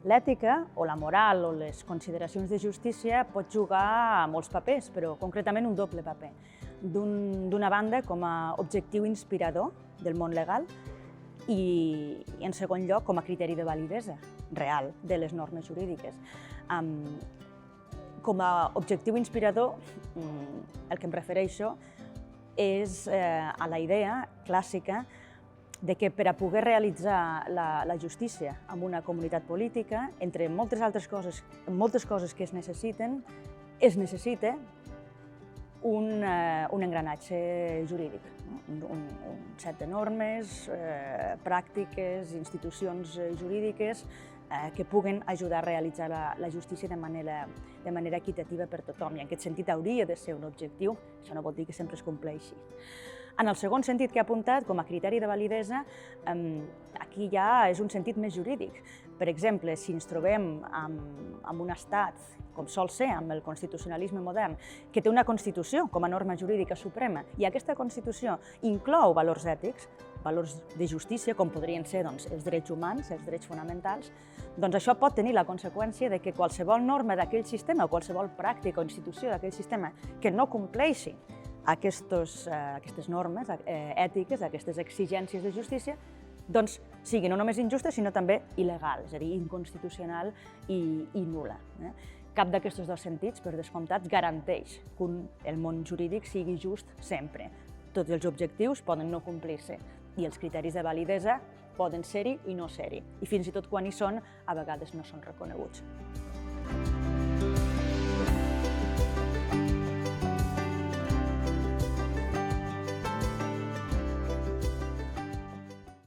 L'ètica, o la moral, o les consideracions de justícia pot jugar molts papers, però concretament un doble paper. D'una banda, com a objectiu inspirador del món legal i, en segon lloc, com a criteri de validesa real de les normes jurídiques. Com a objectiu inspirador, el que em refereixo és a la idea clàssica de que per a poder realitzar la justícia en una comunitat política, entre moltes altres coses, moltes coses que es necessita un engranatge jurídic, un set de normes, pràctiques, institucions jurídiques que puguen ajudar a realitzar la justícia de manera equitativa per tothom. I en aquest sentit hauria de ser un objectiu, això no vol dir que sempre es compleixi. En el segon sentit que he apuntat, com a criteri de validesa, aquí ja és un sentit més jurídic. Per exemple, si ens trobem amb un estat, com sol ser amb el constitucionalisme modern, que té una Constitució com a norma jurídica suprema, i aquesta Constitució inclou valors ètics, valors de justícia, com podrien ser els drets humans, els drets fonamentals, doncs això pot tenir la conseqüència de que qualsevol norma d'aquell sistema o qualsevol pràctica o institució d'aquell sistema que no compleixi aquestes normes ètiques, aquestes exigències de justícia, doncs sigui no només injusta, sinó també il·legal, és a dir, inconstitucional i nul·la. Cap d'aquests dos sentits, per descomptat, garanteix que el món jurídic sigui just sempre. Tots els objectius poden no complir-se i els criteris de validesa poden ser-hi i no ser-hi. I fins i tot quan hi són, a vegades no són reconeguts.